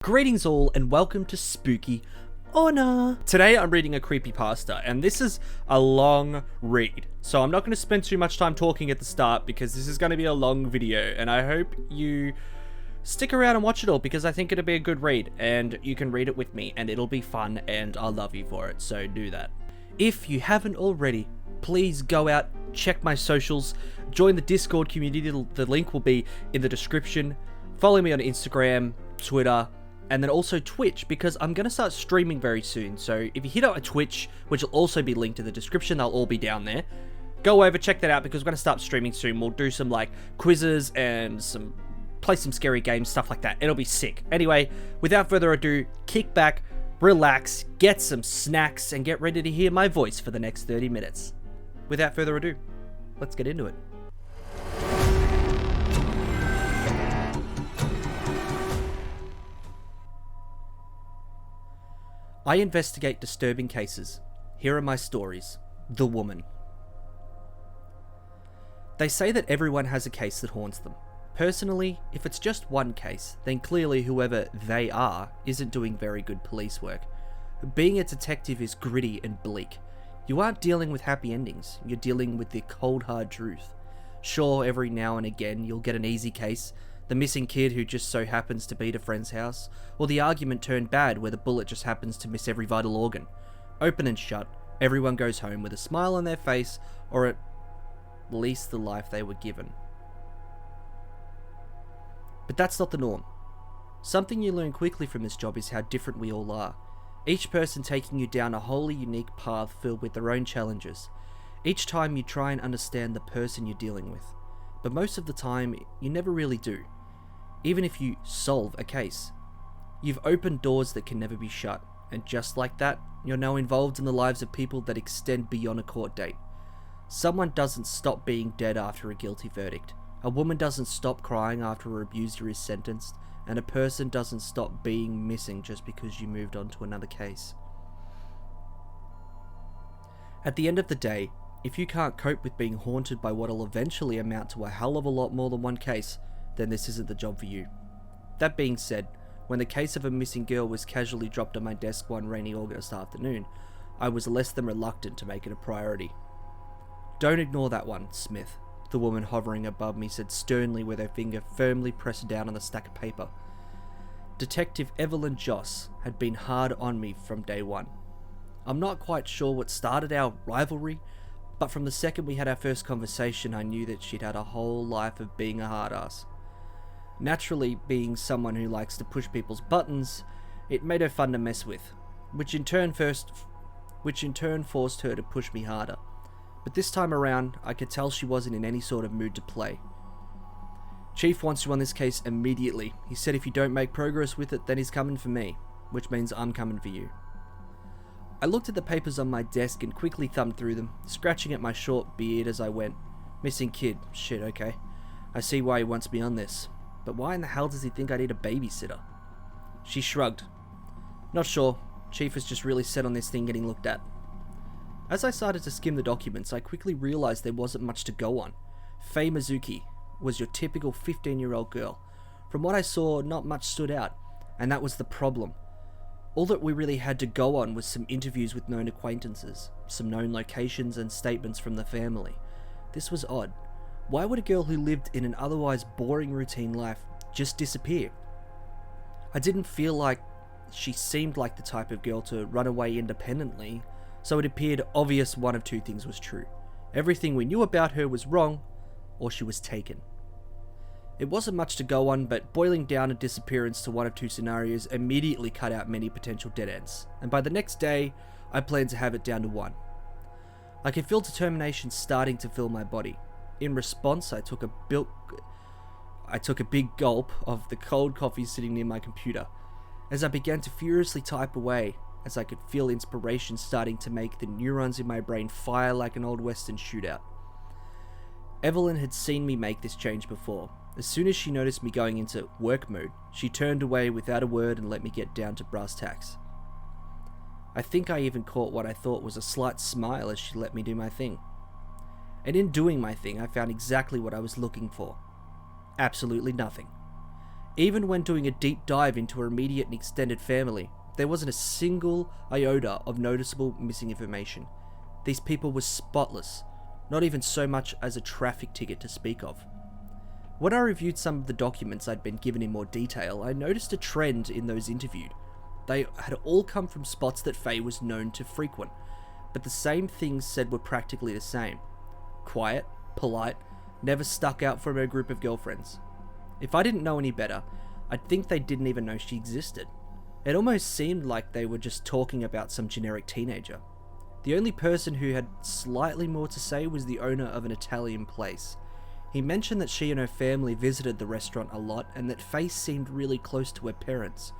Greetings all and welcome to Spooky Honor. Today I'm reading a creepypasta and this is a long read. So I'm not going to spend too much time talking at the start because this is going to be a long video and I hope you stick around and watch it all because I think it'll be a good read and you can read it with me and it'll be fun and I'll love you for it, so do that. If you haven't already, please go out, check my socials, join the Discord community, the link will be in the description. Follow me on Instagram, Twitter, and then also Twitch, because I'm going to start streaming very soon. So if you hit up a Twitch, which will also be linked in the description, they'll all be down there. Go over, check that out, because we're going to start streaming soon. We'll do some like quizzes and play some scary games, stuff like that. It'll be sick. Anyway, without further ado, kick back, relax, get some snacks, and get ready to hear my voice for the next 30 minutes. Without further ado, let's get into it. I investigate disturbing cases. Here are my stories. The Woman. They say that everyone has a case that haunts them. Personally, if it's just one case, then clearly whoever they are isn't doing very good police work. Being a detective is gritty and bleak. You aren't dealing with happy endings, you're dealing with the cold hard truth. Sure, every now and again you'll get an easy case, the missing kid who just so happens to be at a friend's house, or the argument turned bad where the bullet just happens to miss every vital organ. Open and shut, everyone goes home with a smile on their face, or at least the life they were given. But that's not the norm. Something you learn quickly from this job is how different we all are. Each person taking you down a wholly unique path filled with their own challenges. Each time you try and understand the person you're dealing with. But most of the time, you never really do. Even if you solve a case. You've opened doors that can never be shut, and just like that, you're now involved in the lives of people that extend beyond a court date. Someone doesn't stop being dead after a guilty verdict. A woman doesn't stop crying after her abuser is sentenced, and a person doesn't stop being missing just because you moved on to another case. At the end of the day, if you can't cope with being haunted by what'll eventually amount to a hell of a lot more than one case, then this isn't the job for you. That being said, when the case of a missing girl was casually dropped on my desk one rainy August afternoon, I was less than reluctant to make it a priority. "Don't ignore that one, Smith," the woman hovering above me said sternly with her finger firmly pressed down on the stack of paper. Detective Evelyn Joss had been hard on me from day one. I'm not quite sure what started our rivalry, but from the second we had our first conversation, I knew that she'd had a whole life of being a hard ass. Naturally, being someone who likes to push people's buttons, it made her fun to mess with, which in turn forced her to push me harder. But this time around, I could tell she wasn't in any sort of mood to play. "Chief wants you on this case immediately. He said if you don't make progress with it, then he's coming for me, which means I'm coming for you." I looked at the papers on my desk and quickly thumbed through them, scratching at my short beard as I went. Missing kid. Shit, okay. I see why he wants me on this. But why in the hell does he think I need a babysitter? She shrugged. "Not sure. Chief is just really set on this thing getting looked at." As I started to skim the documents, I quickly realized there wasn't much to go on. Faye Mizuki was your typical 15-year-old girl. From what I saw, not much stood out, and that was the problem. All that we really had to go on was some interviews with known acquaintances, some known locations and statements from the family. This was odd. Why would a girl who lived in an otherwise boring routine life just disappear? I didn't feel like she seemed like the type of girl to run away independently, so it appeared obvious one of two things was true. Everything we knew about her was wrong, or she was taken. It wasn't much to go on, but boiling down a disappearance to one of two scenarios immediately cut out many potential dead ends, and by the next day, I planned to have it down to one. I could feel determination starting to fill my body. In response, I took a big gulp of the cold coffee sitting near my computer. As I began to furiously type away, as I could feel inspiration starting to make the neurons in my brain fire like an old western shootout. Evelyn had seen me make this change before. As soon as she noticed me going into work mode, she turned away without a word and let me get down to brass tacks. I think I even caught what I thought was a slight smile as she let me do my thing. And in doing my thing, I found exactly what I was looking for. Absolutely nothing. Even when doing a deep dive into her immediate and extended family, there wasn't a single iota of noticeable missing information. These people were spotless, not even so much as a traffic ticket to speak of. When I reviewed some of the documents I'd been given in more detail, I noticed a trend in those interviewed. They had all come from spots that Faye was known to frequent, but the same things said were practically the same. Quiet, polite, never stuck out from her group of girlfriends. If I didn't know any better, I'd think they didn't even know she existed. It almost seemed like they were just talking about some generic teenager. The only person who had slightly more to say was the owner of an Italian place. He mentioned that she and her family visited the restaurant a lot and that Faye seemed really close to her parents.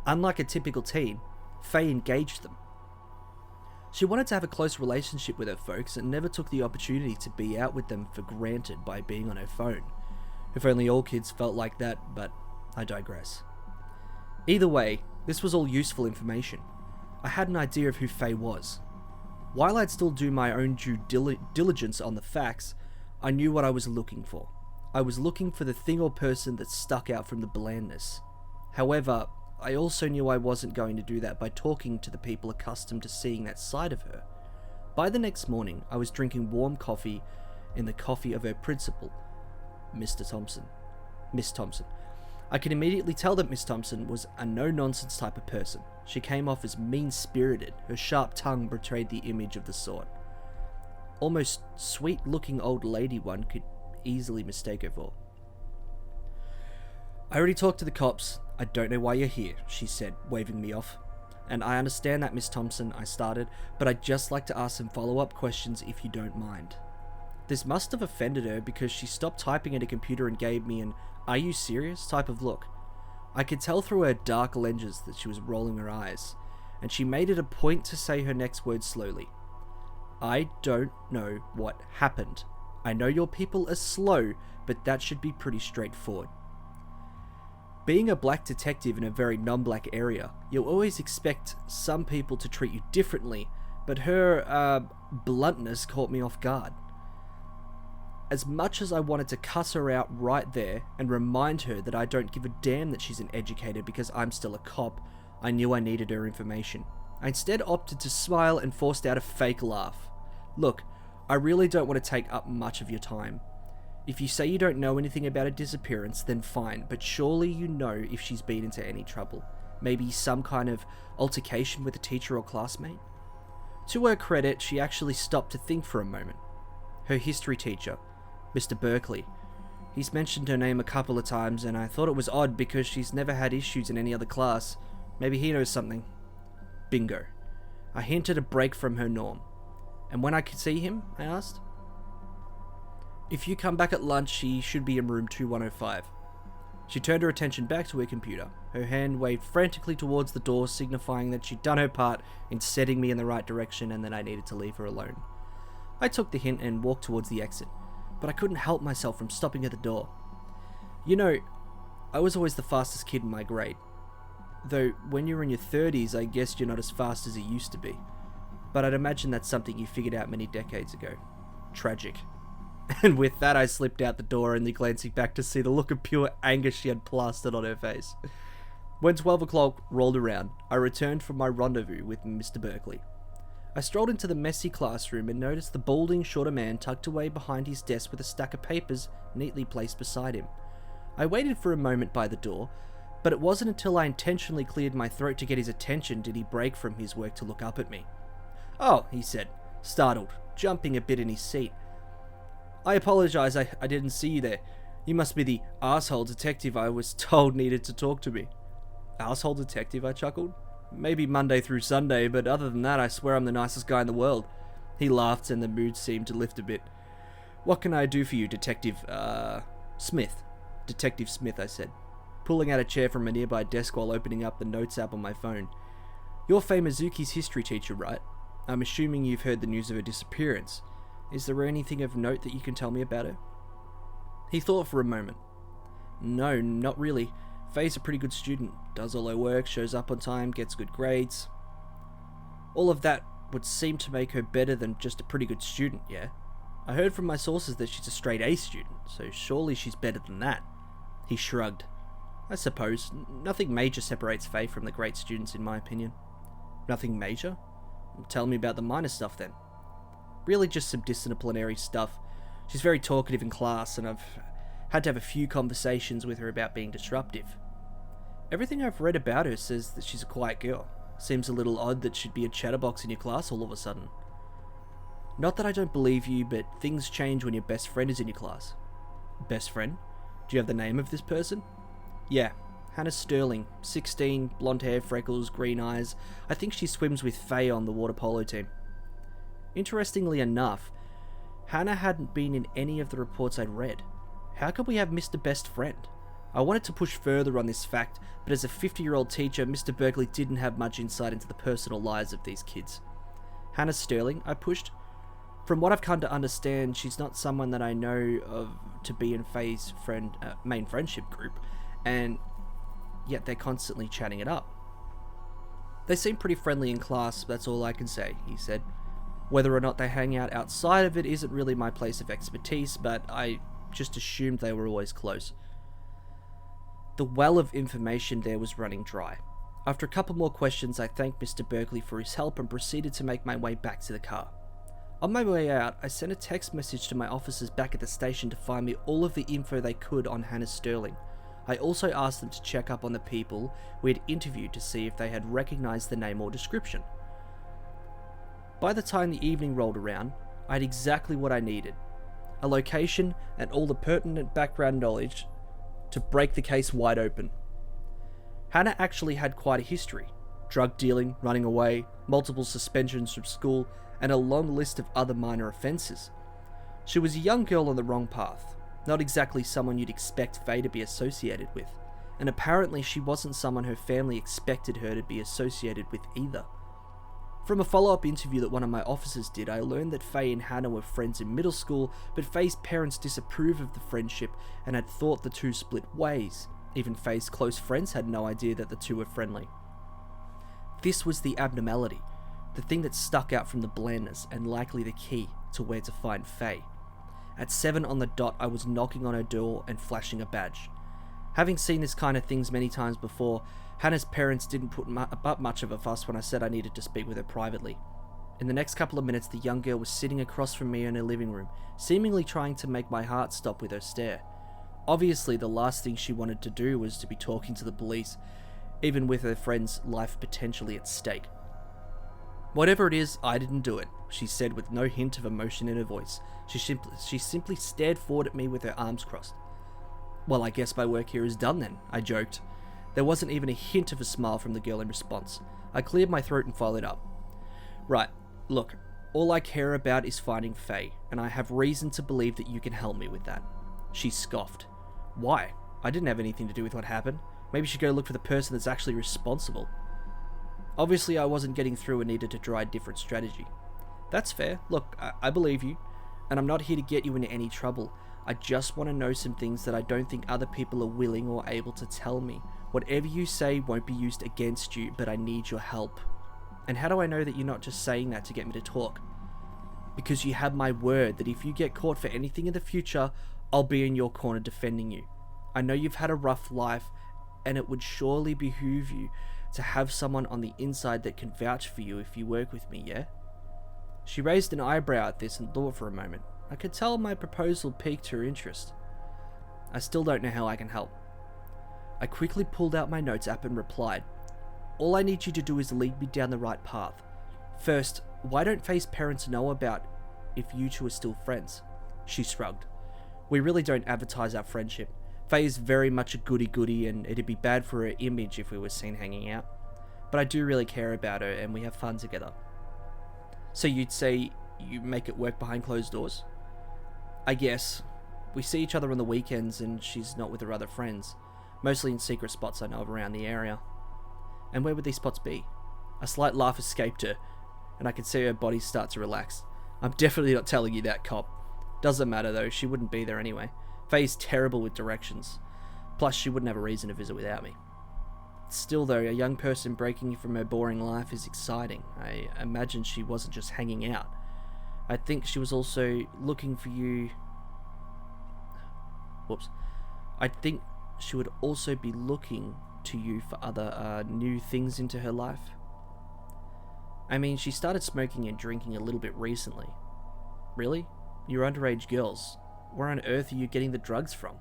Unlike a typical teen, Faye engaged them. She wanted to have a close relationship with her folks and never took the opportunity to be out with them for granted by being on her phone. If only all kids felt like that, but I digress. Either way, this was all useful information. I had an idea of who Faye was. While I'd still do my own due diligence on the facts, I knew what I was looking for. I was looking for the thing or person that stuck out from the blandness. However, I also knew I wasn't going to do that by talking to the people accustomed to seeing that side of her. By the next morning, I was drinking warm coffee in the coffee of her principal, Miss Thompson. I could immediately tell that Miss Thompson was a no-nonsense type of person. She came off as mean-spirited. Her sharp tongue betrayed the image of the sort. Almost sweet-looking old lady one could easily mistake her for. I already talked to the cops. I don't know why you're here, she said, waving me off. And I understand that, Miss Thompson, I started, but I'd just like to ask some follow-up questions if you don't mind. This must have offended her because she stopped typing at a computer and gave me an "are you serious?" type of look. I could tell through her dark lenses that she was rolling her eyes, and she made it a point to say her next word slowly. I don't know what happened. I know your people are slow, but that should be pretty straightforward. Being a black detective in a very non-black area, you'll always expect some people to treat you differently, but her, bluntness caught me off guard. As much as I wanted to cuss her out right there and remind her that I don't give a damn that she's an educator because I'm still a cop, I knew I needed her information. I instead opted to smile and forced out a fake laugh. Look, I really don't want to take up much of your time. If you say you don't know anything about her disappearance, then fine, but surely you know if she's been into any trouble. Maybe some kind of altercation with a teacher or classmate? To her credit, she actually stopped to think for a moment. Her history teacher, Mr. Berkeley. He's mentioned her name a couple of times, and I thought it was odd because she's never had issues in any other class. Maybe he knows something. Bingo. I hinted a break from her norm. And when I could see him, I asked. If you come back at lunch, he should be in room 2105. She turned her attention back to her computer. Her hand waved frantically towards the door, signifying that she'd done her part in setting me in the right direction and that I needed to leave her alone. I took the hint and walked towards the exit, but I couldn't help myself from stopping at the door. You know, I was always the fastest kid in my grade. Though, when you're in your 30s, I guess you're not as fast as you used to be. But I'd imagine that's something you figured out many decades ago. Tragic. And with that, I slipped out the door, only glancing back to see the look of pure anger she had plastered on her face. When 12 o'clock rolled around, I returned from my rendezvous with Mr. Berkeley. I strolled into the messy classroom and noticed the balding, shorter man tucked away behind his desk with a stack of papers neatly placed beside him. I waited for a moment by the door, but it wasn't until I intentionally cleared my throat to get his attention did he break from his work to look up at me. "Oh," he said, startled, jumping a bit in his seat. "I apologize, I didn't see you there. You must be the asshole detective I was told needed to talk to me." "Asshole detective?" I chuckled. "Maybe Monday through Sunday, but other than that, I swear I'm the nicest guy in the world." He laughed and the mood seemed to lift a bit. "What can I do for you, Detective, Smith?" "Detective Smith," I said, pulling out a chair from a nearby desk while opening up the notes app on my phone. "You're Faye Mizuki's history teacher, right? I'm assuming you've heard the news of her disappearance. Is there anything of note that you can tell me about her?" He thought for a moment. "No, not really. Faye's a pretty good student, does all her work, shows up on time, gets good grades. All of that would seem to make her better than just a pretty good student, yeah? I heard from my sources that she's a straight A student, so surely she's better than that." He shrugged. I suppose. Nothing major separates Faye from the great students, in my opinion. Nothing major? Tell me about the minor stuff then. Really just some disciplinary stuff. She's very talkative in class, and I've had to have a few conversations with her about being disruptive. Everything I've read about her says that she's a quiet girl. Seems a little odd that she'd be a chatterbox in your class all of a sudden. Not that I don't believe you, but things change when your best friend is in your class. Best friend? Do you have the name of this person? Yeah, Hannah Sterling, 16, blonde hair, freckles, green eyes. I think she swims with Faye on the water polo team. Interestingly enough, Hannah hadn't been in any of the reports I'd read. How could we have missed a best friend? I wanted to push further on this fact, but as a 50-year-old teacher, Mr. Berkeley didn't have much insight into the personal lives of these kids. Hannah Sterling, I pushed. From what I've come to understand, she's not someone that I know of to be in Faye's main friendship group, and yet they're constantly chatting it up. They seem pretty friendly in class, that's all I can say, he said. Whether or not they hang out outside of it isn't really my place of expertise, but I just assumed they were always close. The well of information there was running dry. After a couple more questions, I thanked Mr. Berkeley for his help and proceeded to make my way back to the car. On my way out, I sent a text message to my officers back at the station to find me all of the info they could on Hannah Sterling. I also asked them to check up on the people we had interviewed to see if they had recognized the name or description. By the time the evening rolled around, I had exactly what I needed. A location and all the pertinent background knowledge to break the case wide open. Hannah actually had quite a history. Drug dealing, running away, multiple suspensions from school, and a long list of other minor offences. She was a young girl on the wrong path, not exactly someone you'd expect Faye to be associated with, and apparently she wasn't someone her family expected her to be associated with either. From a follow-up interview that one of my officers did, I learned that Faye and Hannah were friends in middle school, but Faye's parents disapproved of the friendship and had thought the two split ways. Even Faye's close friends had no idea that the two were friendly. This was the abnormality, the thing that stuck out from the blandness and likely the key to where to find Faye. At 7 on the dot, I was knocking on her door and flashing a badge. Having seen this kind of things many times before, Hannah's parents didn't put up much of a fuss when I said I needed to speak with her privately. In the next couple of minutes, the young girl was sitting across from me in her living room, seemingly trying to make my heart stop with her stare. Obviously, the last thing she wanted to do was to be talking to the police, even with her friend's life potentially at stake. Whatever it is, I didn't do it, she said with no hint of emotion in her voice. She simply stared forward at me with her arms crossed. Well, I guess my work here is done then, I joked. There wasn't even a hint of a smile from the girl in response. I cleared my throat and followed up. Right, look, all I care about is finding Faye, and I have reason to believe that you can help me with that. She scoffed. Why? I didn't have anything to do with what happened. Maybe you should go look for the person that's actually responsible. Obviously, I wasn't getting through and needed to try a different strategy. That's fair. Look, I believe you, and I'm not here to get you into any trouble. I just want to know some things that I don't think other people are willing or able to tell me. Whatever you say won't be used against you, but I need your help. And how do I know that you're not just saying that to get me to talk? Because you have my word that if you get caught for anything in the future, I'll be in your corner defending you. I know you've had a rough life, and it would surely behoove you to have someone on the inside that can vouch for you if you work with me, yeah? She raised an eyebrow at this and thought for a moment. I could tell my proposal piqued her interest. I still don't know how I can help. I quickly pulled out my notes app and replied, all I need you to do is lead me down the right path. First, why don't Faye's parents know about if you two are still friends? She shrugged. We really don't advertise our friendship. Faye is very much a goody-goody and it'd be bad for her image if we were seen hanging out. But I do really care about her and we have fun together. So you'd say you make it work behind closed doors? I guess. We see each other on the weekends and she's not with her other friends. Mostly in secret spots I know of around the area. And where would these spots be? A slight laugh escaped her, and I could see her body start to relax. I'm definitely not telling you that, cop. Doesn't matter though, she wouldn't be there anyway. Faye's terrible with directions. Plus, she wouldn't have a reason to visit without me. Still though, a young person breaking from her boring life is exciting. I imagine she wasn't just hanging out. I think she was also looking for you... Whoops. I think she would also be looking to you for other new things into her life? I mean, she started smoking and drinking a little bit recently. Really? You're underage girls. Where on earth are you getting the drugs from?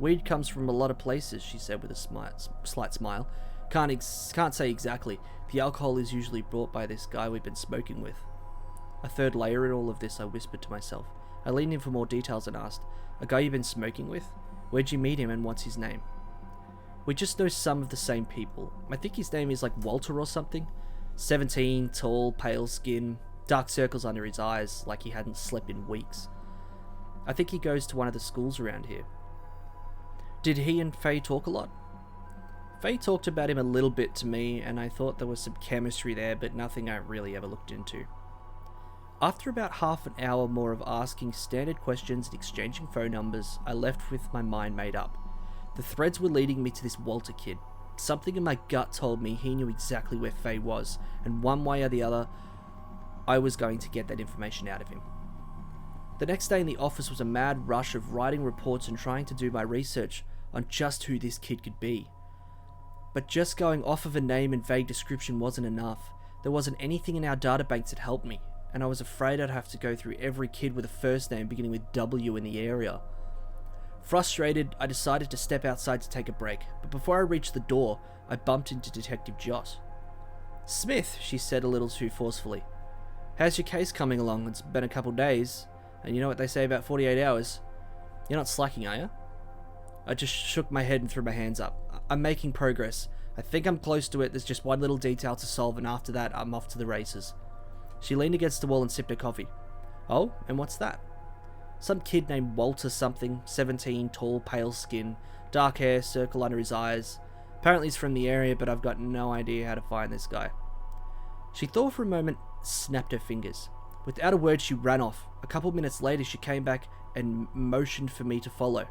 Weed comes from a lot of places, she said with a slight smile. Can't say exactly. The alcohol is usually brought by this guy we've been smoking with. A third layer in all of this, I whispered to myself. I leaned in for more details and asked, a guy you've been smoking with? Where'd you meet him and what's his name? We just know some of the same people. I think his name is like Walter or something. 17, tall, pale skin, dark circles under his eyes, like he hadn't slept in weeks. I think he goes to one of the schools around here. Did he and Faye talk a lot? Faye talked about him a little bit to me, and I thought there was some chemistry there, but nothing I really ever looked into. After about half an hour more of asking standard questions and exchanging phone numbers, I left with my mind made up. The threads were leading me to this Walter kid. Something in my gut told me he knew exactly where Faye was, and one way or the other, I was going to get that information out of him. The next day in the office was a mad rush of writing reports and trying to do my research on just who this kid could be. But just going off of a name and vague description wasn't enough. There wasn't anything in our databanks that helped me, and I was afraid I'd have to go through every kid with a first name beginning with W in the area. Frustrated, I decided to step outside to take a break, but before I reached the door, I bumped into Detective Joss. "Smith," she said a little too forcefully. "How's your case coming along? It's been a couple days, and you know what they say about 48 hours. You're not slacking, are you?" I just shook my head and threw my hands up. "I'm making progress. I think I'm close to it. There's just one little detail to solve, and after that, I'm off to the races." She leaned against the wall and sipped her coffee. "Oh, and what's that?" "Some kid named Walter something, 17, tall, pale skin, dark hair, circle under his eyes. Apparently he's from the area, but I've got no idea how to find this guy." She thought for a moment, snapped her fingers. Without a word, she ran off. A couple minutes later, she came back and motioned for me to follow.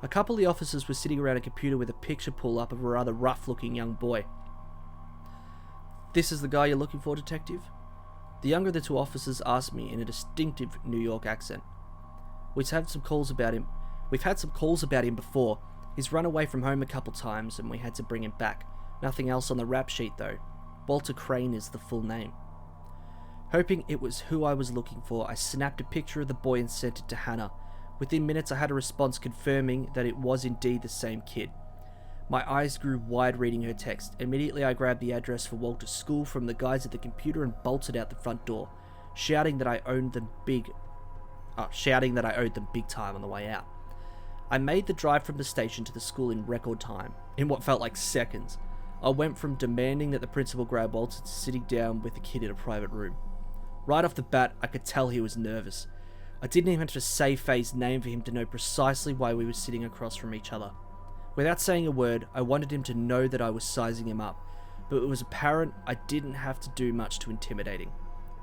A couple of the officers were sitting around a computer with a picture pull-up of a rather rough-looking young boy. "This is the guy you're looking for, Detective?" The younger of the two officers asked me in a distinctive New York accent. We've had some calls about him before. He's run away from home a couple times and we had to bring him back. Nothing else on the rap sheet though. Walter Crane is the full name. Hoping it was who I was looking for, I snapped a picture of the boy and sent it to Hannah. Within minutes I had a response confirming that it was indeed the same kid. My eyes grew wide reading her text. Immediately I grabbed the address for Walter's school from the guys at the computer and bolted out the front door, shouting that I owed them big time on the way out. I made the drive from the station to the school in record time, in what felt like seconds. I went from demanding that the principal grab Walter to sitting down with the kid in a private room. Right off the bat, I could tell he was nervous. I didn't even have to say Faye's name for him to know precisely why we were sitting across from each other. Without saying a word, I wanted him to know that I was sizing him up, but it was apparent I didn't have to do much to intimidate him.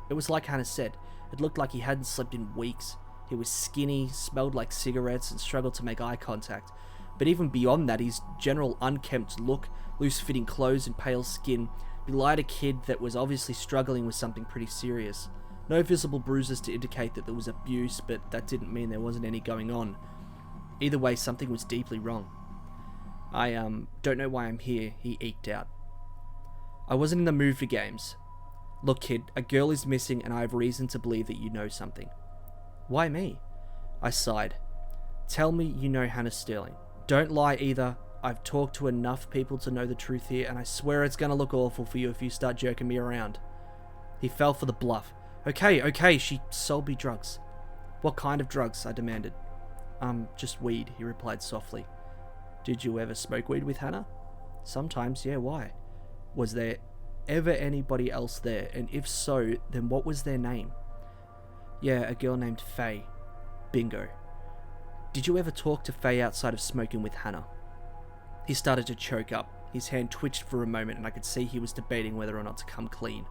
It was like Hannah said, it looked like he hadn't slept in weeks. He was skinny, smelled like cigarettes, and struggled to make eye contact. But even beyond that, his general unkempt look, loose-fitting clothes, and pale skin belied a kid that was obviously struggling with something pretty serious. No visible bruises to indicate that there was abuse, but that didn't mean there wasn't any going on. Either way, something was deeply wrong. "I don't know why I'm here," he eked out. I wasn't in the mood for games. "Look, kid, a girl is missing and I have reason to believe that you know something." "Why me?" I sighed. "Tell me you know Hannah Sterling. Don't lie either. I've talked to enough people to know the truth here, and I swear it's gonna look awful for you if you start jerking me around." He fell for the bluff. Okay, she sold me drugs." "What kind of drugs?" I demanded. Just weed," he replied softly. "Did you ever smoke weed with Hannah?" "Sometimes, yeah, why?" "Was there ever anybody else there, and if so, then what was their name?" "Yeah, a girl named Faye." "Bingo. Did you ever talk to Faye outside of smoking with Hannah?" He started to choke up. His hand twitched for a moment and I could see he was debating whether or not to come clean.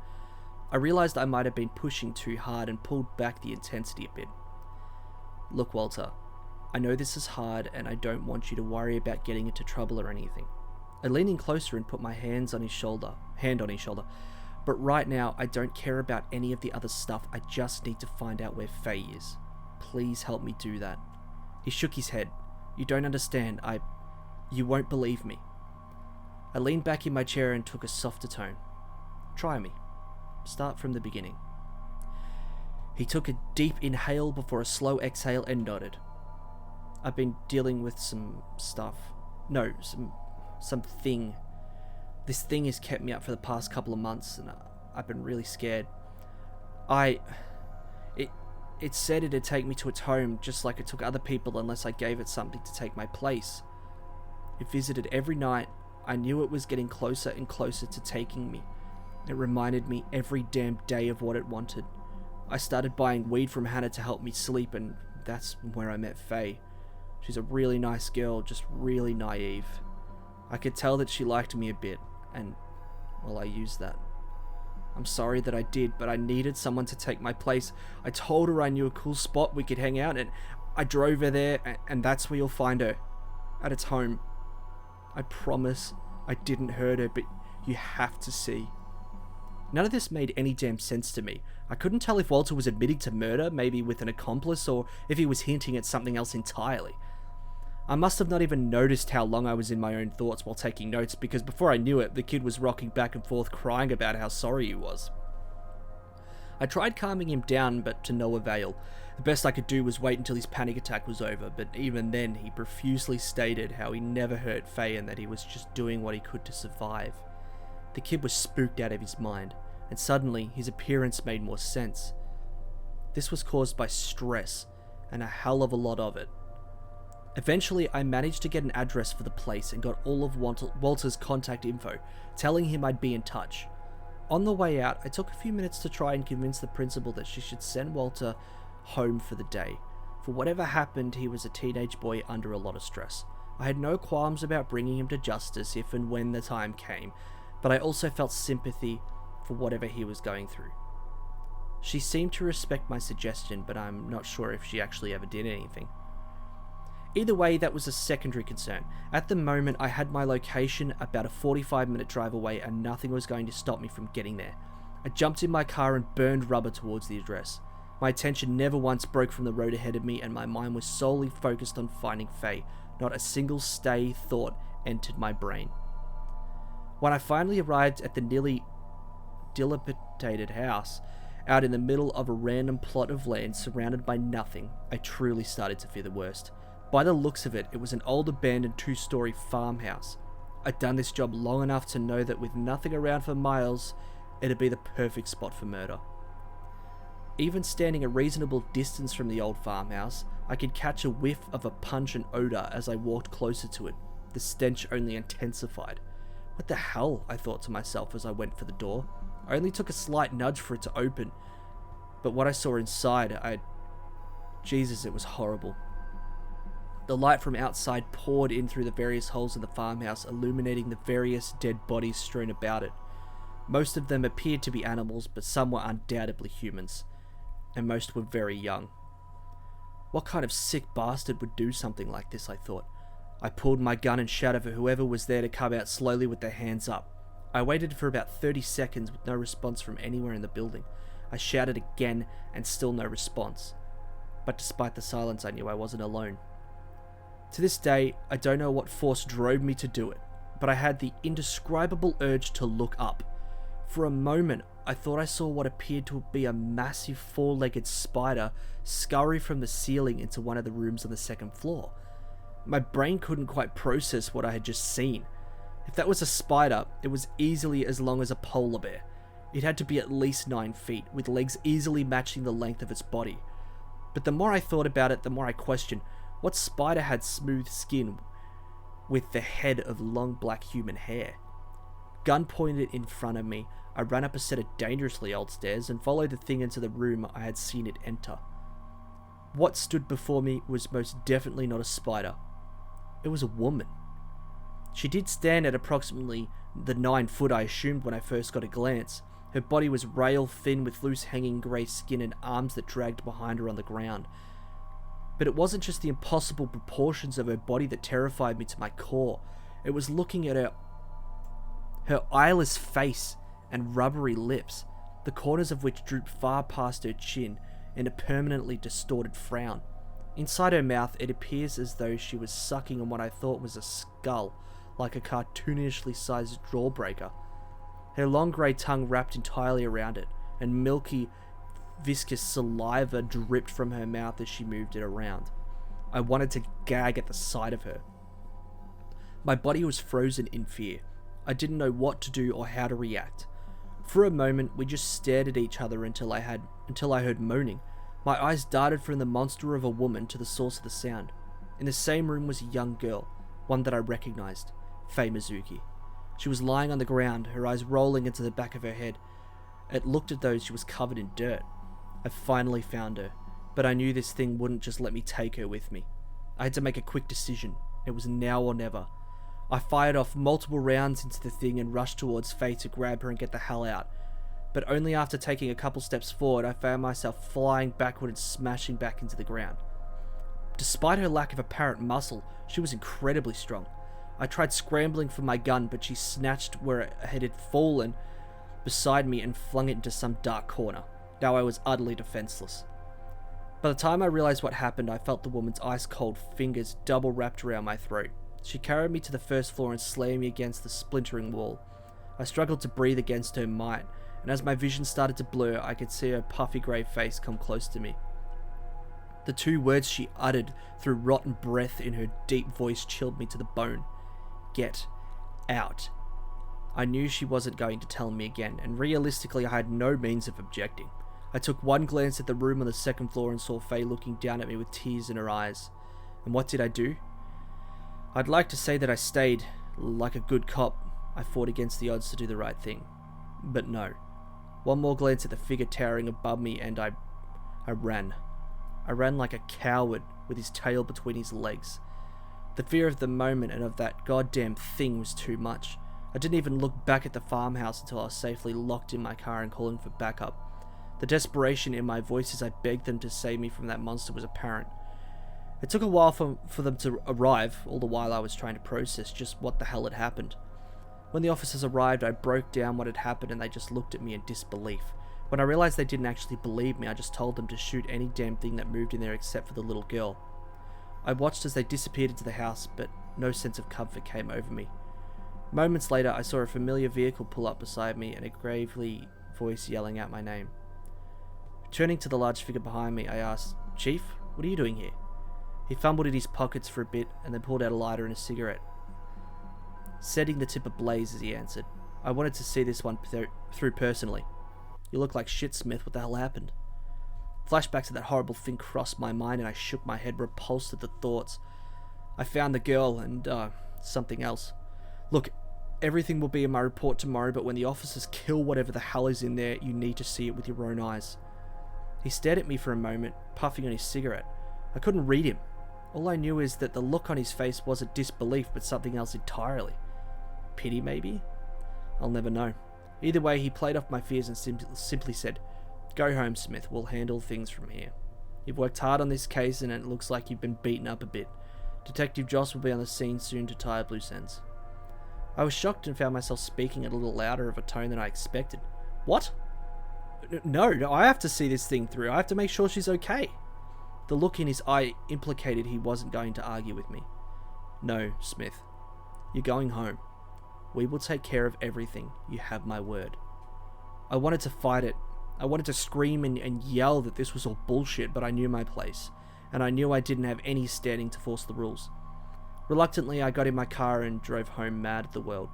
I realized I might have been pushing too hard and pulled back the intensity a bit. "Look, Walter, I know this is hard and I don't want you to worry about getting into trouble or anything." I leaned in closer and put my hand on his shoulder. "But right now, I don't care about any of the other stuff. I just need to find out where Faye is. Please help me do that." He shook his head. "You don't understand. You won't believe me. I leaned back in my chair and took a softer tone. Try me. Start from the beginning. He took a deep inhale before a slow exhale and nodded. I've been dealing with some stuff. No, something. This thing has kept me up for the past couple of months, and I've been really scared. It said it'd take me to its home, just like it took other people unless I gave it something to take my place. It visited every night. I knew it was getting closer and closer to taking me. It reminded me every damn day of what it wanted. I started buying weed from Hannah to help me sleep, and that's where I met Faye. She's a really nice girl, just really naive. I could tell that she liked me a bit, and, well, I used that. I'm sorry that I did, but I needed someone to take my place. I told her I knew a cool spot we could hang out, and I drove her there, and that's where you'll find her. At its home. I promise I didn't hurt her, but you have to see. None of this made any damn sense to me. I couldn't tell if Walter was admitting to murder, maybe with an accomplice, or if he was hinting at something else entirely. I must have not even noticed how long I was in my own thoughts while taking notes, because before I knew it, the kid was rocking back and forth crying about how sorry he was. I tried calming him down, but to no avail. The best I could do was wait until his panic attack was over, but even then he profusely stated how he never hurt Faye and that he was just doing what he could to survive. The kid was spooked out of his mind, and suddenly his appearance made more sense. This was caused by stress, and a hell of a lot of it. Eventually, I managed to get an address for the place and got all of Walter's contact info, telling him I'd be in touch. On the way out, I took a few minutes to try and convince the principal that she should send Walter home for the day. For whatever happened, he was a teenage boy under a lot of stress. I had no qualms about bringing him to justice if and when the time came, but I also felt sympathy for whatever he was going through. She seemed to respect my suggestion, but I'm not sure if she actually ever did anything. Either way, that was a secondary concern. At the moment, I had my location about a 45-minute drive away, and nothing was going to stop me from getting there. I jumped in my car and burned rubber towards the address. My attention never once broke from the road ahead of me, and my mind was solely focused on finding Faye. Not a single stray thought entered my brain. When I finally arrived at the nearly dilapidated house, out in the middle of a random plot of land surrounded by nothing, I truly started to fear the worst. By the looks of it, it was an old abandoned 2-story farmhouse. I'd done this job long enough to know that with nothing around for miles, it'd be the perfect spot for murder. Even standing a reasonable distance from the old farmhouse, I could catch a whiff of a pungent odor as I walked closer to it. The stench only intensified. What the hell, I thought to myself as I went for the door. I only took a slight nudge for it to open, but what I saw inside, Jesus, it was horrible. The light from outside poured in through the various holes in the farmhouse, illuminating the various dead bodies strewn about it. Most of them appeared to be animals, but some were undoubtedly humans, and most were very young. What kind of sick bastard would do something like this, I thought. I pulled my gun and shouted for whoever was there to come out slowly with their hands up. I waited for about 30 seconds with no response from anywhere in the building. I shouted again, and still no response. But despite the silence, I knew I wasn't alone. To this day, I don't know what force drove me to do it, but I had the indescribable urge to look up. For a moment, I thought I saw what appeared to be a massive 4-legged spider scurry from the ceiling into one of the rooms on the second floor. My brain couldn't quite process what I had just seen. If that was a spider, it was easily as long as a polar bear. It had to be at least 9 feet, with legs easily matching the length of its body. But the more I thought about it, the more I questioned, what spider had smooth skin with the head of long black human hair? Gun pointed in front of me, I ran up a set of dangerously old stairs and followed the thing into the room I had seen it enter. What stood before me was most definitely not a spider. It was a woman. She did stand at approximately the 9 foot I assumed when I first got a glance. Her body was rail thin with loose hanging grey skin and arms that dragged behind her on the ground. But it wasn't just the impossible proportions of her body that terrified me to my core. It was looking at her eyeless face and rubbery lips, the corners of which drooped far past her chin in a permanently distorted frown. Inside her mouth, it appears as though she was sucking on what I thought was a skull, like a cartoonishly sized jawbreaker. Her long grey tongue wrapped entirely around it, and milky, viscous saliva dripped from her mouth as she moved it around. I wanted to gag at the sight of her. My body was frozen in fear. I didn't know what to do or how to react. For a moment, we just stared at each other until I heard moaning. My eyes darted from the monster of a woman to the source of the sound. In the same room was a young girl, one that I recognized, Faye Mizuki. She was lying on the ground, her eyes rolling into the back of her head. It looked as though she was covered in dirt. I finally found her, but I knew this thing wouldn't just let me take her with me. I had to make a quick decision. It was now or never. I fired off multiple rounds into the thing and rushed towards Faye to grab her and get the hell out. But only after taking a couple steps forward, I found myself flying backward and smashing back into the ground. Despite her lack of apparent muscle, she was incredibly strong. I tried scrambling for my gun, but she snatched where it had fallen beside me and flung it into some dark corner. Now I was utterly defenseless. By the time I realized what happened, I felt the woman's ice-cold fingers double wrapped around my throat. She carried me to the first floor and slammed me against the splintering wall. I struggled to breathe against her might, and as my vision started to blur, I could see her puffy grey face come close to me. The two words she uttered through rotten breath in her deep voice chilled me to the bone. Get out. I knew she wasn't going to tell me again, and realistically I had no means of objecting. I took one glance at the room on the second floor and saw Faye looking down at me with tears in her eyes. And what did I do? I'd like to say that I stayed. Like a good cop, I fought against the odds to do the right thing. But no. One more glance at the figure towering above me and I ran. I ran like a coward with his tail between his legs. The fear of the moment and of that goddamn thing was too much. I didn't even look back at the farmhouse until I was safely locked in my car and calling for backup. The desperation in my voice as I begged them to save me from that monster was apparent. It took a while for them to arrive, all the while I was trying to process just what the hell had happened. When the officers arrived, I broke down what had happened and they just looked at me in disbelief. When I realized they didn't actually believe me, I just told them to shoot any damn thing that moved in there except for the little girl. I watched as they disappeared into the house, but no sense of comfort came over me. Moments later, I saw a familiar vehicle pull up beside me and a gravely voice yelling out my name. Turning to the large figure behind me, I asked, "Chief, what are you doing here?" He fumbled in his pockets for a bit and then pulled out a lighter and a cigarette, setting the tip ablaze as he answered. "I wanted to see this one through personally. You look like shit, Smith. What the hell happened?" Flashbacks of that horrible thing crossed my mind and I shook my head, repulsed at the thoughts. I found the girl and, something else. Look, everything will be in my report tomorrow, but when the officers kill whatever the hell is in there, you need to see it with your own eyes. He stared at me for a moment, puffing on his cigarette. I couldn't read him. All I knew is that the look on his face wasn't disbelief, but something else entirely. Pity, maybe? I'll never know. Either way, he played off my fears and simply said, "Go home, Smith. We'll handle things from here. You've worked hard on this case and it looks like you've been beaten up a bit. Detective Joss will be on the scene soon to tie up loose ends." I was shocked and found myself speaking at a little louder of a tone than I expected. "What? No, I have to see this thing through. I have to make sure she's okay." The look in his eye implicated he wasn't going to argue with me. "No, Smith. You're going home. We will take care of everything. You have my word." I wanted to fight it. I wanted to scream and yell that this was all bullshit, but I knew my place, and I knew I didn't have any standing to force the rules. Reluctantly, I got in my car and drove home mad at the world.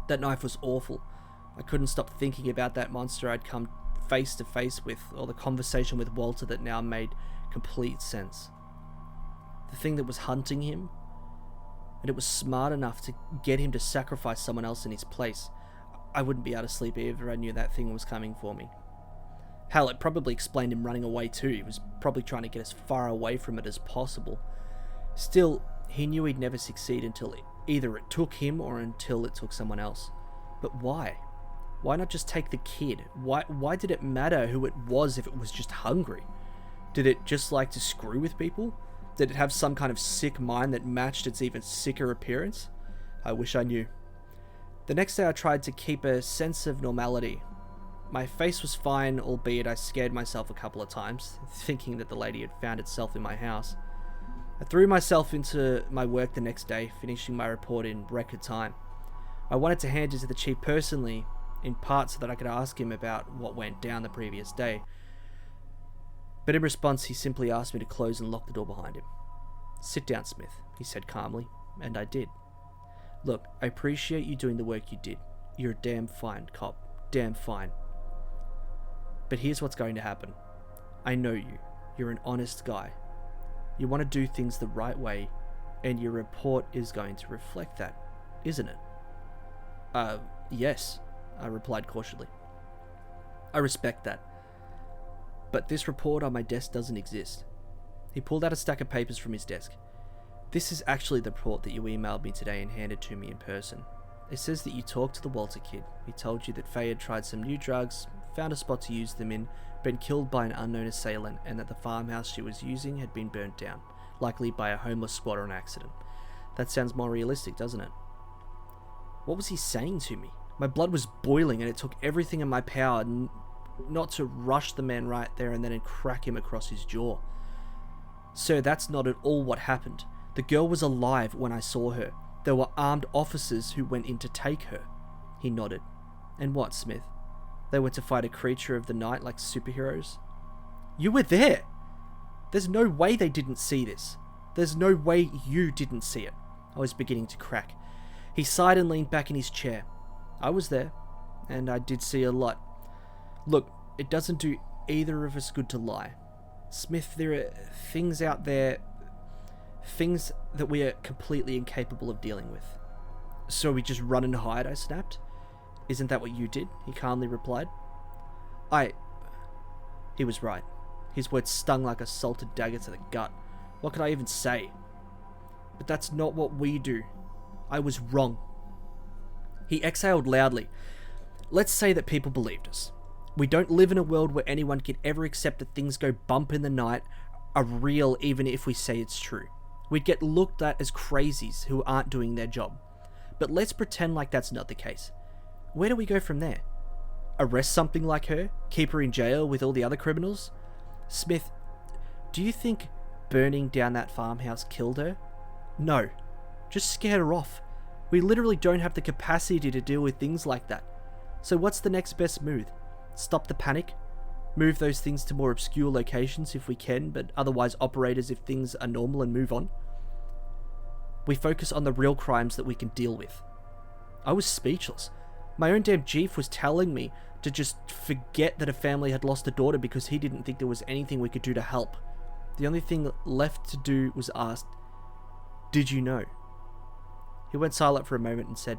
That night was awful. I couldn't stop thinking about that monster I'd come face to face with, or the conversation with Walter that now made complete sense. The thing that was hunting him, and it was smart enough to get him to sacrifice someone else in his place. I wouldn't be able to sleep either. I knew that thing was coming for me. Hell, it probably explained him running away too. He was probably trying to get as far away from it as possible. Still, he knew he'd never succeed until either it took him or until it took someone else. But why? Why not just take the kid? Why did it matter who it was if it was just hungry? Did it just like to screw with people? Did it have some kind of sick mind that matched its even sicker appearance? I wish I knew. The next day I tried to keep a sense of normality. My face was fine, albeit I scared myself a couple of times, thinking that the lady had found itself in my house. I threw myself into my work the next day, finishing my report in record time. I wanted to hand it to the chief personally, in part so that I could ask him about what went down the previous day. But in response, he simply asked me to close and lock the door behind him. "Sit down, Smith," he said calmly, and I did. "Look, I appreciate you doing the work you did. You're a damn fine cop. Damn fine. But here's what's going to happen. I know you. You're an honest guy. You want to do things the right way, and your report is going to reflect that, isn't it?" Yes," I replied cautiously. "I respect that. But this report on my desk doesn't exist." He pulled out a stack of papers from his desk. "This is actually the report that you emailed me today and handed to me in person. It says that you talked to the Walter kid. He told you that Faye had tried some new drugs, found a spot to use them in, been killed by an unknown assailant, and that the farmhouse she was using had been burnt down, likely by a homeless squatter on accident. That sounds more realistic, doesn't it?" What was he saying to me? My blood was boiling, and it took everything in my power not to rush the man right there and then and crack him across his jaw. "Sir, that's not at all what happened. The girl was alive when I saw her. There were armed officers who went in to take her." He nodded. "And what, Smith? They went to fight a creature of the night like superheroes?" "You were there! There's no way they didn't see this. There's no way you didn't see it." I was beginning to crack. He sighed and leaned back in his chair. "I was there, and I did see a lot. Look, it doesn't do either of us good to lie. Smith, there are things out there, things that we are completely incapable of dealing with." "So we just run and hide?" I snapped. "Isn't that what you did?" he calmly replied. He was right. His words stung like a salted dagger to the gut. What could I even say? "But that's not what we do. I was wrong." He exhaled loudly. "Let's say that people believed us. We don't live in a world where anyone can ever accept that things go bump in the night are real even if we say it's true. We'd get looked at as crazies who aren't doing their job. But let's pretend like that's not the case. Where do we go from there? Arrest something like her? Keep her in jail with all the other criminals? Smith, do you think burning down that farmhouse killed her? No. Just scared her off. We literally don't have the capacity to deal with things like that. So what's the next best move? Stop the panic? Move those things to more obscure locations if we can, but otherwise operate as if things are normal and move on? We focus on the real crimes that we can deal with." I was speechless. My own damn chief was telling me to just forget that a family had lost a daughter because he didn't think there was anything we could do to help. The only thing left to do was ask, "Did you know?" He went silent for a moment and said,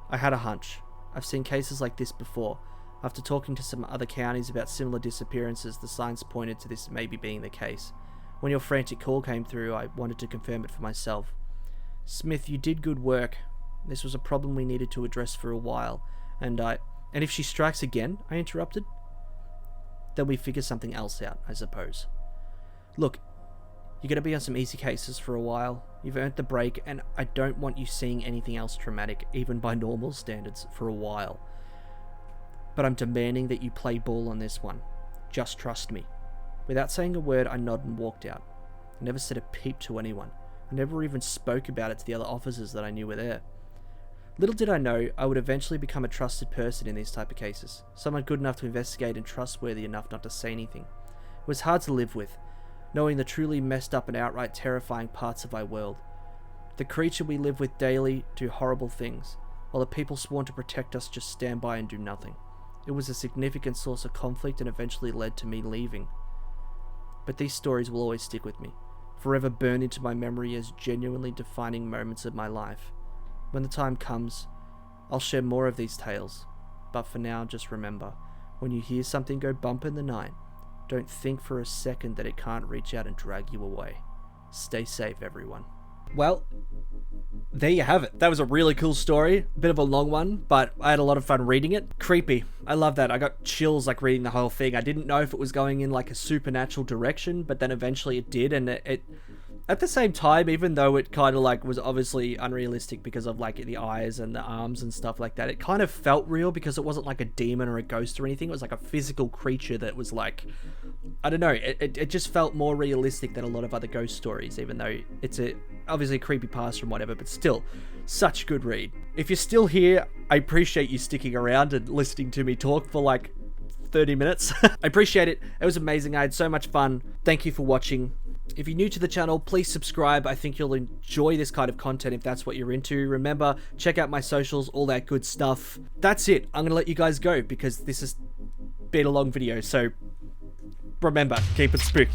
"I had a hunch. I've seen cases like this before. After talking to some other counties about similar disappearances, the signs pointed to this maybe being the case. When your frantic call came through, I wanted to confirm it for myself. Smith, you did good work. This was a problem we needed to address for a while, and if she strikes again," I interrupted, "then we figure something else out, I suppose. Look, you're going to be on some easy cases for a while. You've earned the break, and I don't want you seeing anything else traumatic, even by normal standards, for a while. But I'm demanding that you play ball on this one. Just trust me." Without saying a word, I nodded and walked out. I never said a peep to anyone. I never even spoke about it to the other officers that I knew were there. Little did I know, I would eventually become a trusted person in these type of cases. Someone good enough to investigate and trustworthy enough not to say anything. It was hard to live with, knowing the truly messed up and outright terrifying parts of our world. The creature we live with daily do horrible things, while the people sworn to protect us just stand by and do nothing. It was a significant source of conflict and eventually led to me leaving. But these stories will always stick with me, forever burned into my memory as genuinely defining moments of my life. When the time comes, I'll share more of these tales, but for now just remember, when you hear something go bump in the night, don't think for a second that it can't reach out and drag you away. Stay safe, everyone. Well, there you have it. That was a really cool story. A bit of a long one, but I had a lot of fun reading it. Creepy. I love that. I got chills like reading the whole thing. I didn't know if it was going in like a supernatural direction, but then eventually it did, and At the same time, even though it kind of like was obviously unrealistic because of like the eyes and the arms and stuff like that, it kind of felt real because it wasn't like a demon or a ghost or anything. It was like a physical creature that was like, I don't know, it just felt more realistic than a lot of other ghost stories, even though it's obviously a creepypasta and whatever, but still, such a good read. If you're still here, I appreciate you sticking around and listening to me talk for like 30 minutes. I appreciate it. It was amazing. I had so much fun. Thank you for watching. If you're new to the channel, please subscribe. I think you'll enjoy this kind of content if that's what you're into. Remember, check out my socials, all that good stuff. That's it. I'm going to let you guys go because this has been a long video. So remember, keep it spooky.